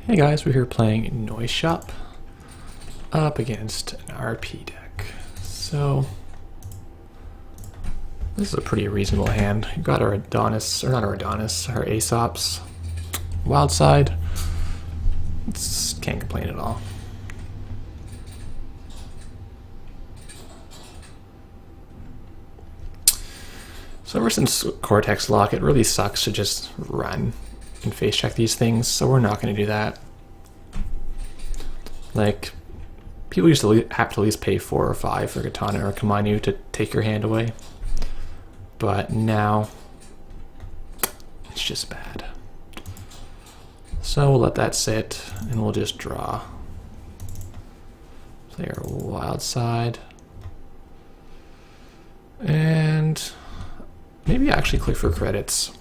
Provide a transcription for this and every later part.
Hey guys, we're here playing Noiseshop up against an RP deck. So this is a pretty reasonable hand. We've got our Adonis, or not our Adonis, our Aesops. Wild side. Can't complain at all. So ever since Cortex Lock, it really sucks to just run and face check these things, so we're not going to do that. Like, people used to have to at least pay 4 or 5 for Katana or Kamanu to take your hand away, but now it's just bad. So we'll let that sit and we'll just draw. Play our wild side. And maybe actually click for credits.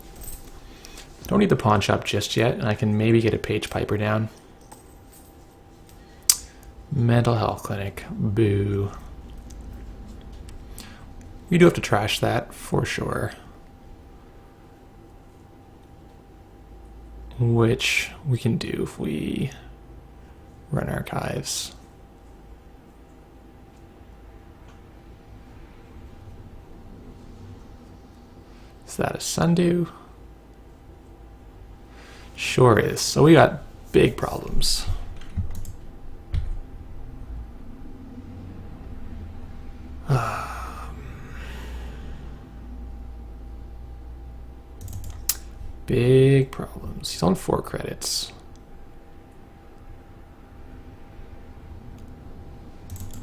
Don't need the pawn shop just yet, and I can maybe get a page piper down. Mental health clinic. Boo. We do have to trash that for sure. Which we can do if we run archives. Is that a sundew? Sure is. So we got big problems. Big problems. He's on 4 credits.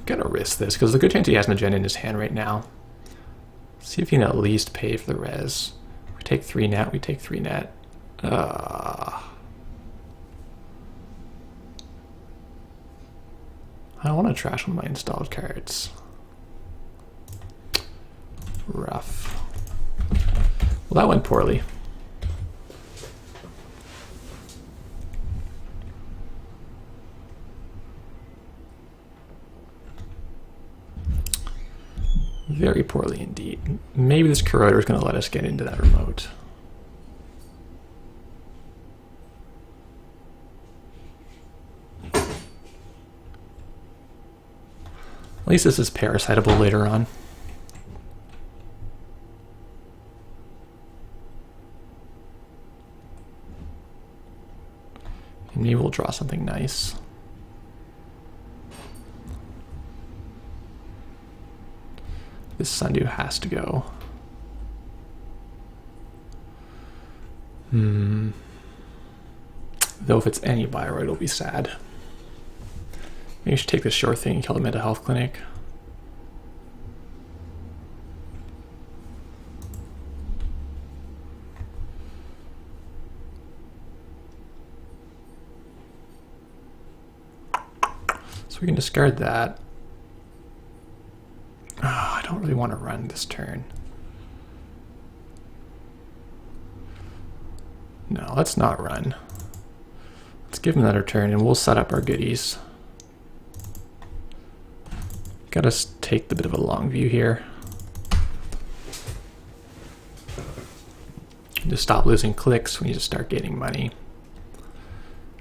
Gonna risk this because there's a good chance he has an agenda in his hand right now. See if he can at least pay for the res. We take 3 net, we take 3 net. I don't want to trash one of my installed cards. Rough. Well, that went poorly. Very poorly indeed. Maybe this corroder is going to let us get into that remote. At least this is parasitable later on. And maybe we'll draw something nice. This sundew has to go. Though if it's any Bioroid, it'll be sad. Maybe you should take this short thing and kill the mental health clinic. So we can discard that. I don't really want to run this turn. No, let's not run. Let's give him another turn and we'll set up our goodies. Gotta take the bit of a long view here. Just stop losing clicks when you just start getting money.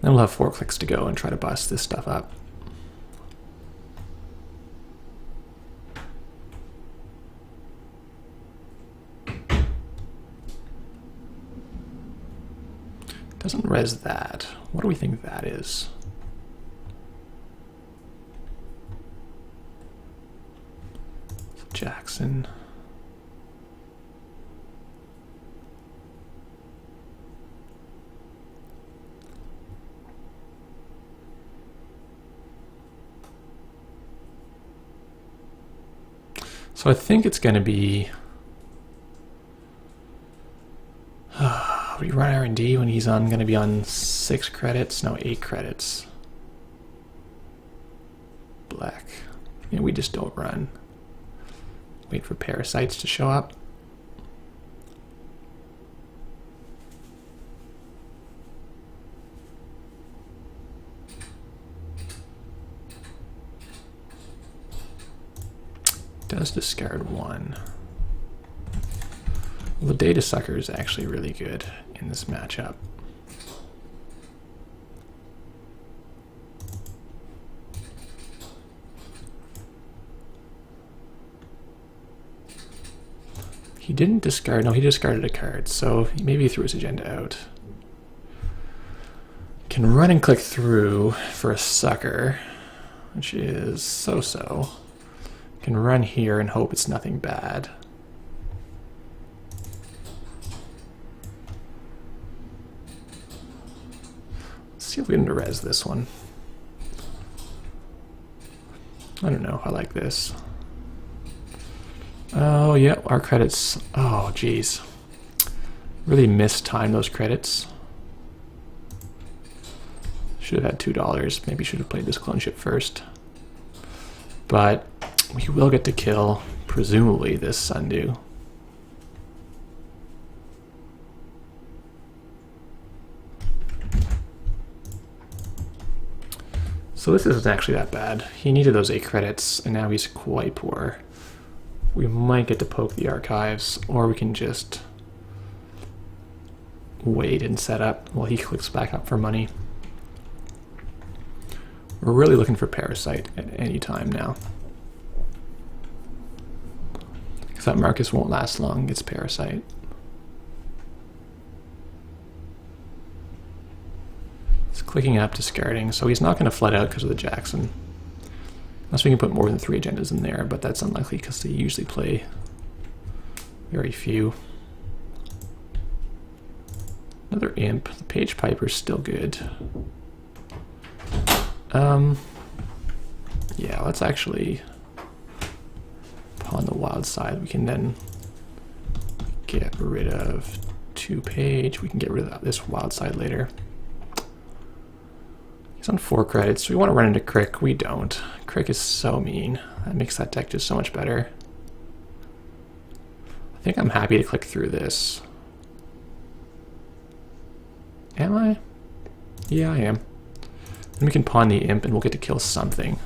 Then we'll have 4 clicks to go and try to bust this stuff up. Doesn't res that. What do we think that is? Jackson. So I think it's going to be... we run R&D when he's going to be on 6 credits? No, 8 credits. Black. Yeah, we just don't run. Wait for parasites to show up. Does discard 1. Well, the data sucker is actually really good in this matchup. didn't discard. No, he discarded a card, so maybe he threw his agenda out. Can run and click through for a sucker, which is so-so. Can run here and hope it's nothing bad. Let's see if we can res this one. I don't know. I like this. Oh, yeah, our credits. Oh, geez. Really mistimed those credits. Should have had $2. Maybe should have played this clone ship first. But we will get to kill, presumably, this Sundew. So this isn't actually that bad. He needed those 8 credits, and now he's quite poor. We might get to poke the archives, or we can just wait and set up while he clicks back up for money. We're really looking for Parasite at any time now. Because that Marcus won't last long, it's Parasite. It's clicking up, discarding, so he's not going to flood out because of the Jackson. Unless we can put more than 3 agendas in there, but that's unlikely because they usually play very few. Another Imp. The Page Piper's still good. Yeah, let's actually pawn the Wild Side. We can then get rid of 2 Page. We can get rid of this Wild Side later. He's on 4 credits. We want to run into Crick. We don't. Crick is so mean. That makes that deck just so much better. I think I'm happy to click through this. Am I? Yeah, I am. Then we can pawn the Imp and we'll get to kill something.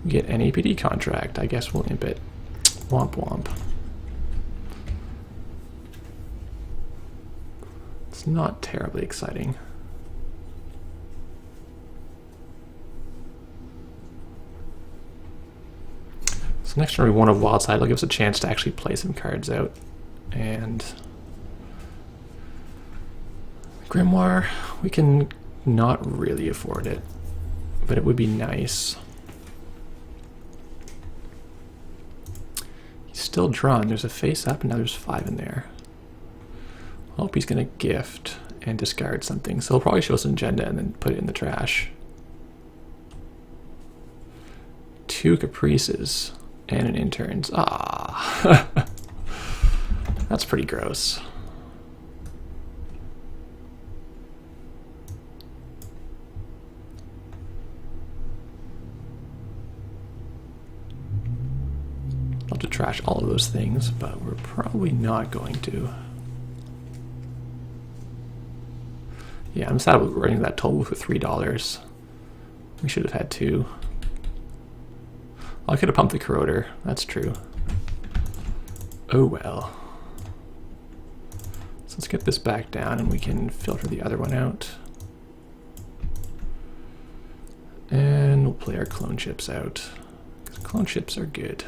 We get an APD contract. I guess we'll Imp it. Womp womp. It's not terribly exciting. So next turn we want a Wild Side. It'll give us a chance to actually play some cards out. And Grimoire, we can not really afford it, but it would be nice. He's still drawn. There's a face up and now there's 5 in there. I hope he's going to gift and discard something. So he'll probably show us an agenda and then put it in the trash. 2 Caprices and an Interns. Ah, that's pretty gross. I'll have to trash all of those things, but we're probably not going to. Yeah, I'm sad about running that toll booth with $3. We should have had 2. I could have pumped the corroder, that's true. Oh well. So let's get this back down and we can filter the other one out. And we'll play our clone chips out, because clone chips are good.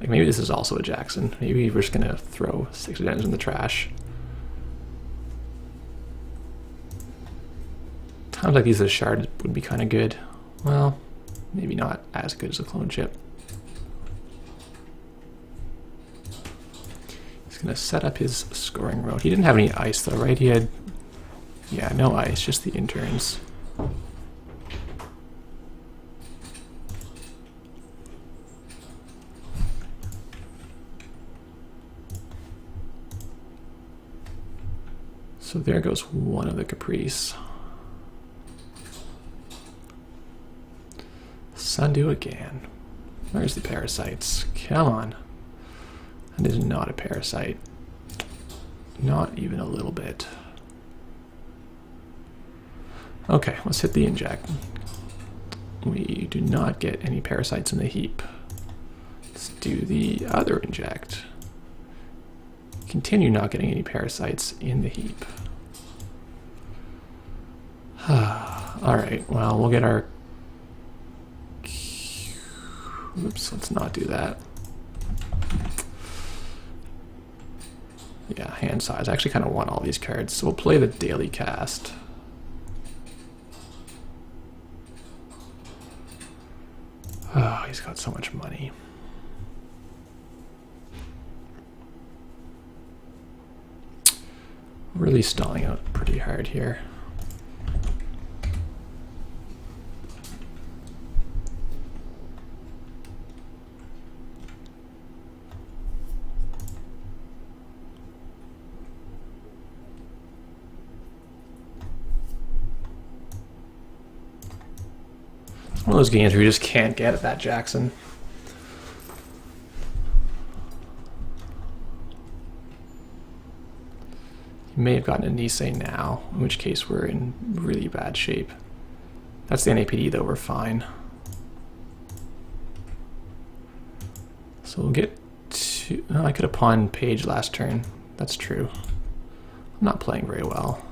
Like maybe this is also a Jackson. Maybe we're just gonna throw 6 agendas in the trash. Times like these, a shard would be kind of good. Well, maybe not as good as a clone chip. He's gonna set up his scoring road. He didn't have any ice though, right? He had, yeah, no ice, just the Interns. So there goes one of the Caprice. Sundew again. Where's the Parasites? Come on. That is not a Parasite. Not even a little bit. Okay, let's hit the inject. We do not get any Parasites in the heap. Let's do the other inject. continue not getting any parasites in the heap. Alright, well, we'll get our... Oops, let's not do that. Yeah, hand size. I actually kind of want all these cards, so we'll play the daily cast. Oh, he's got so much money. Really stalling out pretty hard here. One of those games where you just can't get at that Jackson. You may have gotten a Nisei now, in which case we're in really bad shape. That's the NAPD though, we're fine. So we'll get to... Oh, I could have pawned Page last turn. That's true. I'm not playing very well.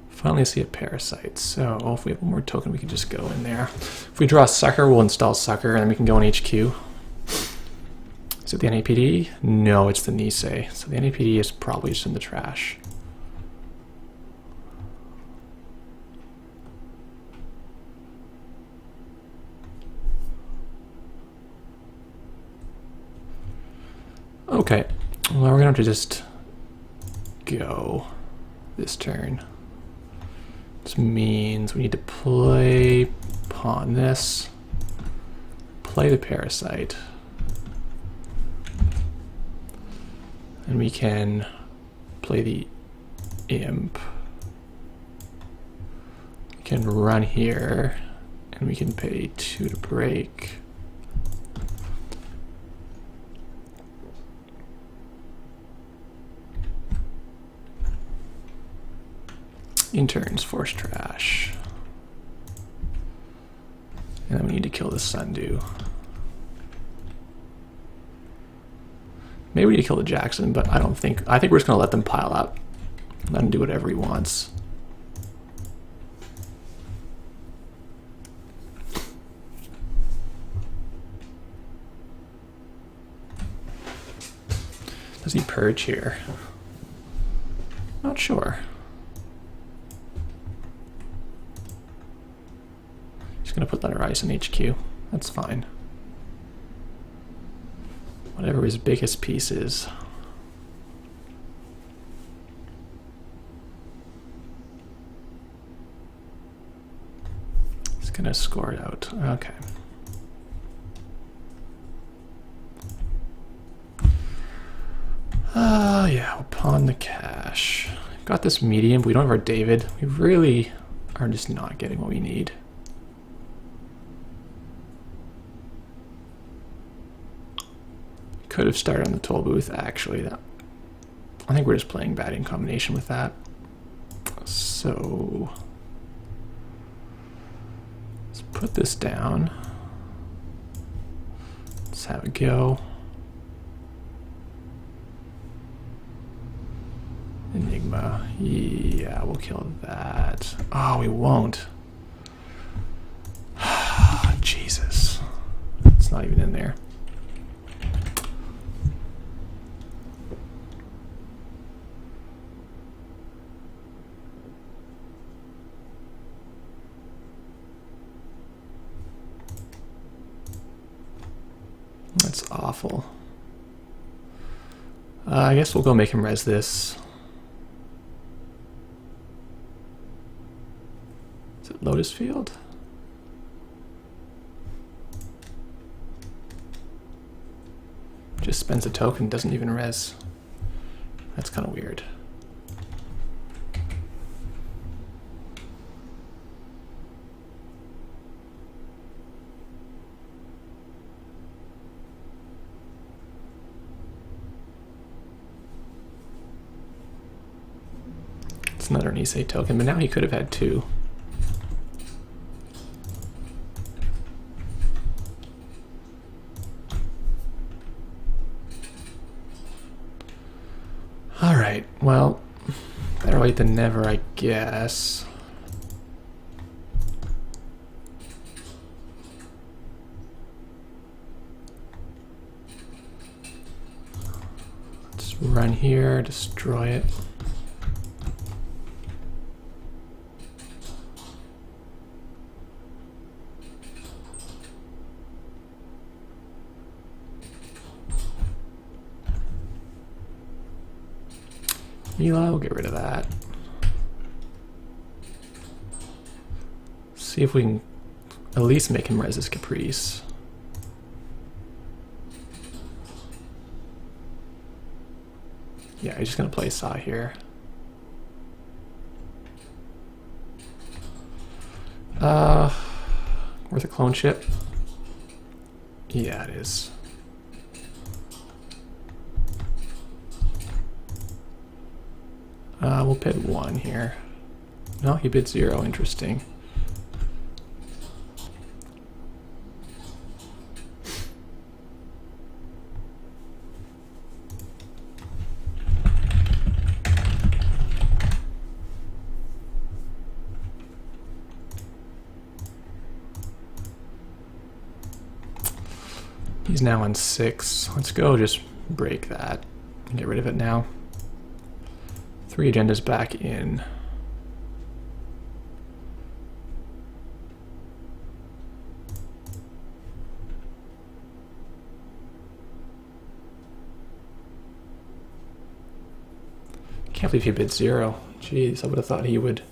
Finally see a parasite, so if we have one more token we can just go in there. If we draw a sucker, we'll install sucker and then we can go in HQ. Is it the NAPD? No, it's the Nisei. So the NAPD is probably just in the trash. Okay, well we're gonna have to just go this turn. This means we need to play pawn this, play the parasite, and we can play the imp. We can run here, and we can pay 2 to break. Interns, force trash. And then we need to kill the Sundew. Maybe we need to kill the Jackson, but I think we're just gonna let them pile up. Let him do whatever he wants. Does he purge here? Not sure. Gonna put letter ice in HQ. That's fine. Whatever his biggest piece is. He's gonna score it out. Okay. Yeah, we'll pawn the cash. Got this medium, but we don't have our David. We really are just not getting what we need. Could have started on the toll booth, actually. I think we're just playing bad in combination with that. So let's put this down. Let's have it go. Enigma. Yeah, we'll kill that. Oh, we won't. Jesus. It's not even in there. That's awful. I guess we'll go make him res this. Is it Lotus Field? just spends a token, doesn't even res. That's kind of weird. It's another Nisei token, but now he could have had two. Alright, well, better late than never, I guess. Let's run here, destroy it. Eli, we'll get rid of that. See if we can at least make him res his Caprice. Yeah, he's just gonna play Saw here. Worth a clone chip? Yeah, it is. We'll bid 1 here. No, he bid 0. Interesting. He's now on 6. Let's go just break that and get rid of it now. 3 agendas back in. Can't believe he bid 0. Jeez, I would have thought he would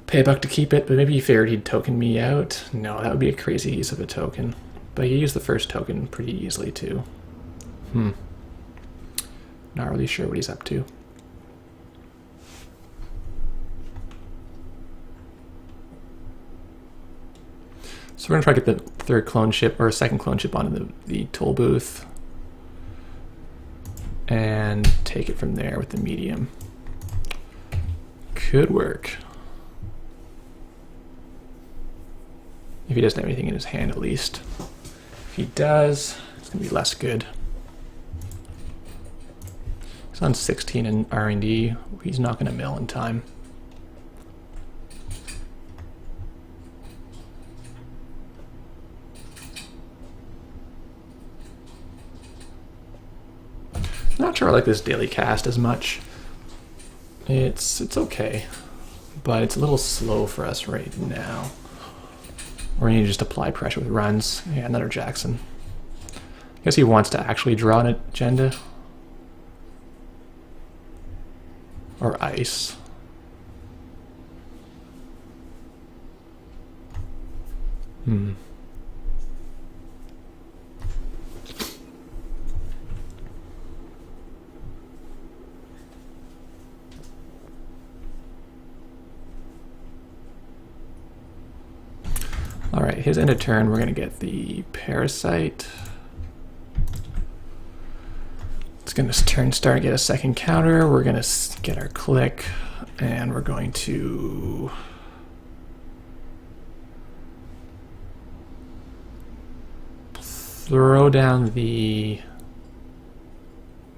pay a buck to keep it, but maybe he figured he'd token me out. No, that would be a crazy use of a token. But he used the first token pretty easily too. Not really sure what he's up to. So we're gonna try to get the third clone chip, or a second clone chip onto the toll booth. And take it from there with the medium. Could work. If he doesn't have anything in his hand at least. If he does, it's gonna be less good. He's on 16 in R&D. He's not gonna mill in time. Not sure I like this daily cast as much. It's okay, but it's a little slow for us right now. Or you need to just apply pressure with runs. Yeah, another Jackson. I guess he wants to actually draw an agenda. Or ice. Alright, his end of turn, we're going to get the Parasite. It's going to turn start, get a second counter. We're going to get our click, and we're going to throw down the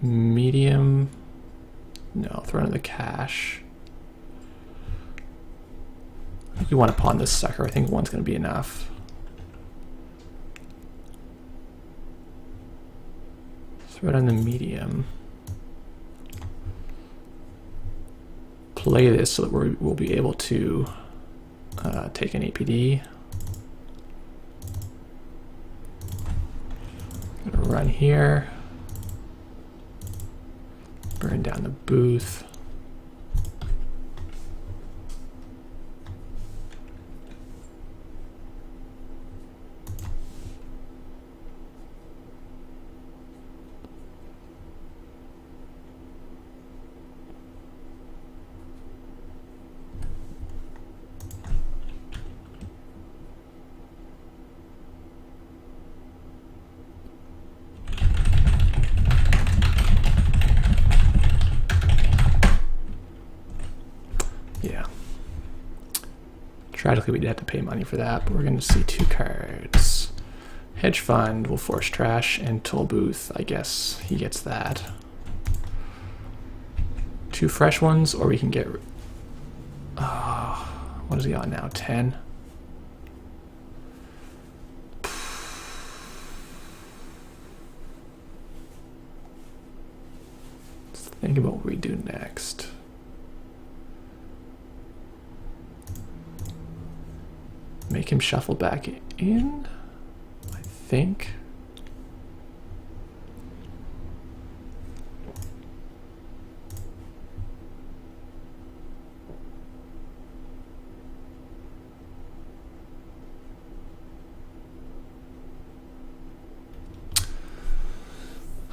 medium. No, throw down the cash. I think we want to pawn this sucker. I think 1's going to be enough. Throw it on the medium. Play this so that we'll be able to take an APD. Gonna run here. Burn down the booth. Tragically, we'd have to pay money for that, but we're going to see 2 cards. Hedge Fund will force trash, and Toll Booth, I guess he gets that. 2 fresh ones, or we can get... what is he on now? 10? Let's think about what we do next. Make him shuffle back in, I think.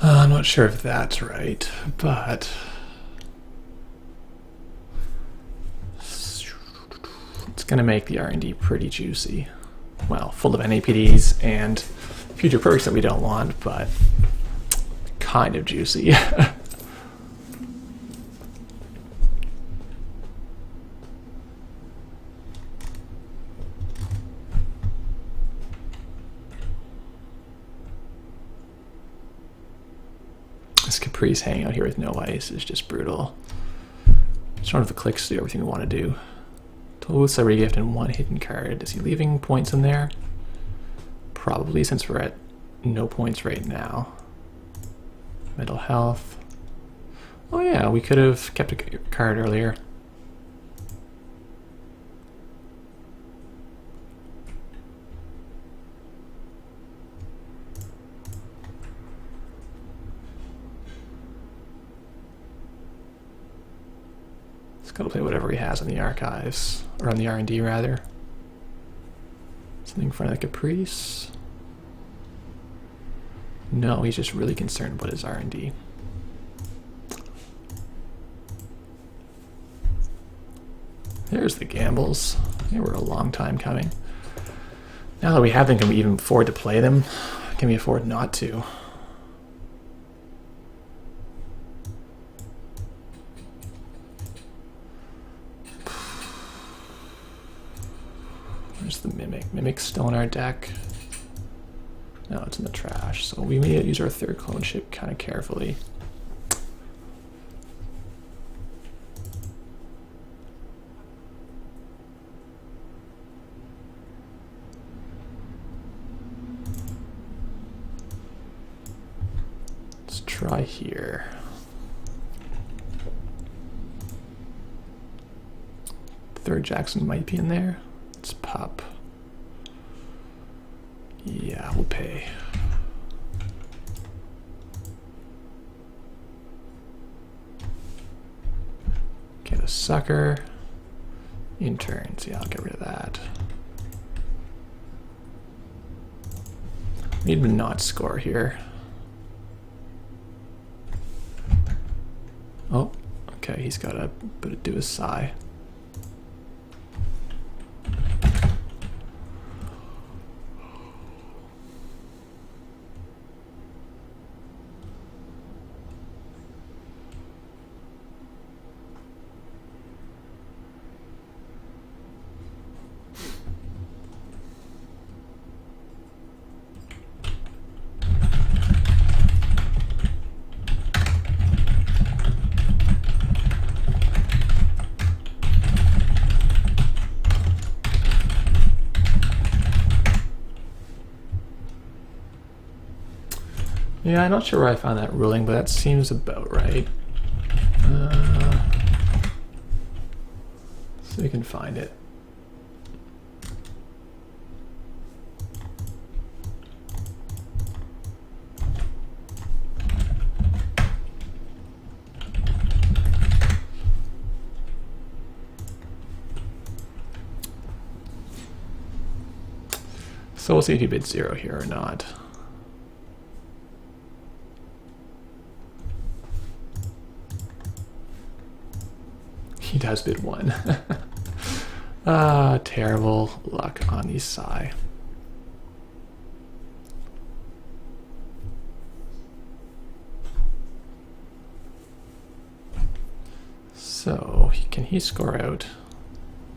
I'm not sure if that's right, but it's going to make the R&D pretty juicy. Well, full of NAPDs and future perks that we don't want, but kind of juicy. This Caprice hanging out here with no ice is just brutal. Just don't have the clicks to do everything we want to do. Total celebrity gift and 1 hidden card. Is he leaving points in there? Probably, since we're at no points right now. Mental health. Oh yeah, we could have kept a card earlier. Gotta play whatever he has on the archives, or on the R&D rather. Something in front of the Caprice. No, he's just really concerned about his R&D. There's the gambles. They were a long time coming. Now that we have them, can we even afford to play them? Can we afford not to? Where's the Mimic? Mimic's still in our deck. No, it's in the trash. So we may use our 3rd clone ship kind of carefully. Let's try here. Third Jackson might be in there. Let's pop. Yeah, we'll pay. Get a sucker. Interns. Yeah, I'll get rid of that. Need to not score here. Oh, okay, he's got to do a sigh. Yeah, I'm not sure where I found that ruling, but that seems about right. So we can find it. So we'll see if he bids 0 here or not. He does bid 1. Terrible luck on the Psy. So, can he score out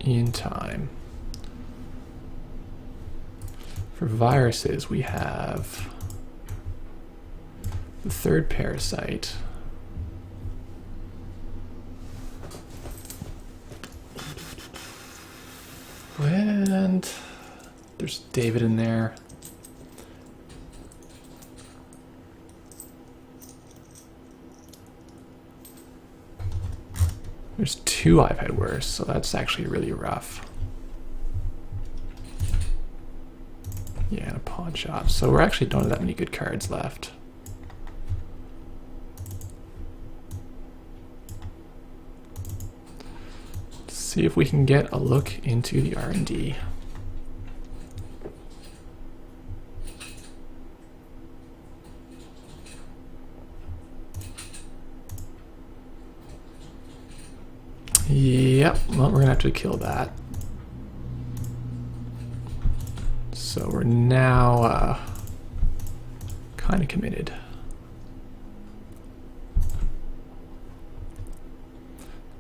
in time? For viruses, we have the third parasite. And there's David in there. There's 2 I've had worse, so that's actually really rough. Yeah, and a pawn shop. So we're actually don't have that many good cards left. Let's see if we can get a look into the R&D. Yep, well, we're gonna have to kill that. So we're now kind of committed.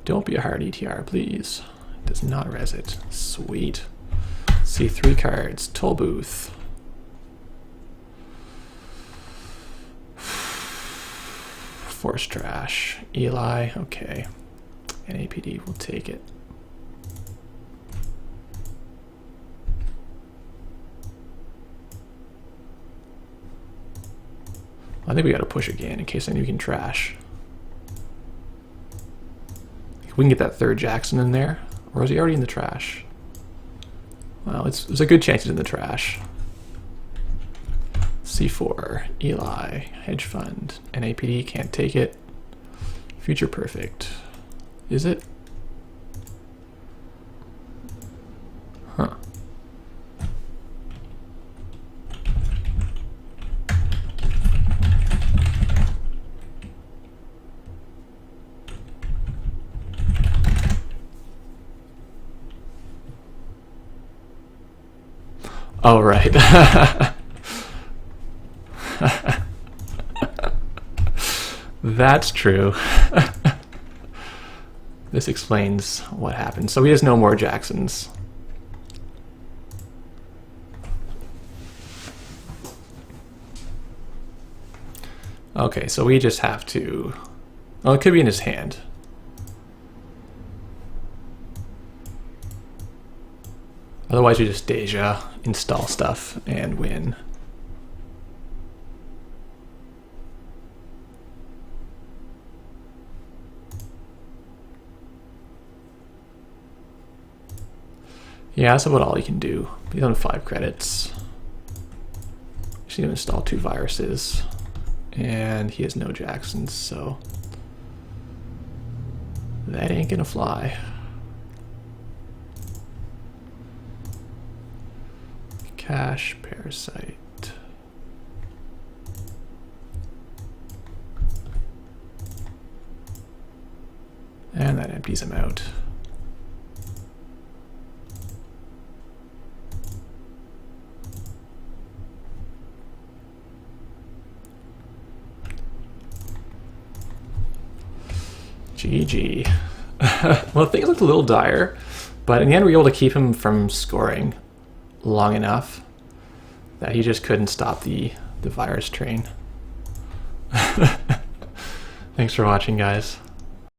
Don't be a hard ETR, please. It does not res it. Sweet. See 3 cards. Toll booth. Force trash. Eli. Okay. NAPD will take it. I think we got to push again in case I knew we can trash. If we can get that 3rd Jackson in there, or is he already in the trash? Well, there's a good chance he's in the trash. C4, Eli, hedge fund, NAPD can't take it. Future perfect. Is it? Huh. Oh, right. That's true. This explains what happened. So he has no more Jacksons. Okay, so we just have to... Well, it could be in his hand. Otherwise we just Deja, install stuff, and win. Yeah, that's about all you can do. He's on 5 credits. Just need to install 2 viruses. And he has no Jacksons, so that ain't gonna fly. Cache, parasite. And that empties him out. GG. Well, things looked a little dire, but in the end we were able to keep him from scoring long enough that he just couldn't stop the virus train. Thanks for watching, guys.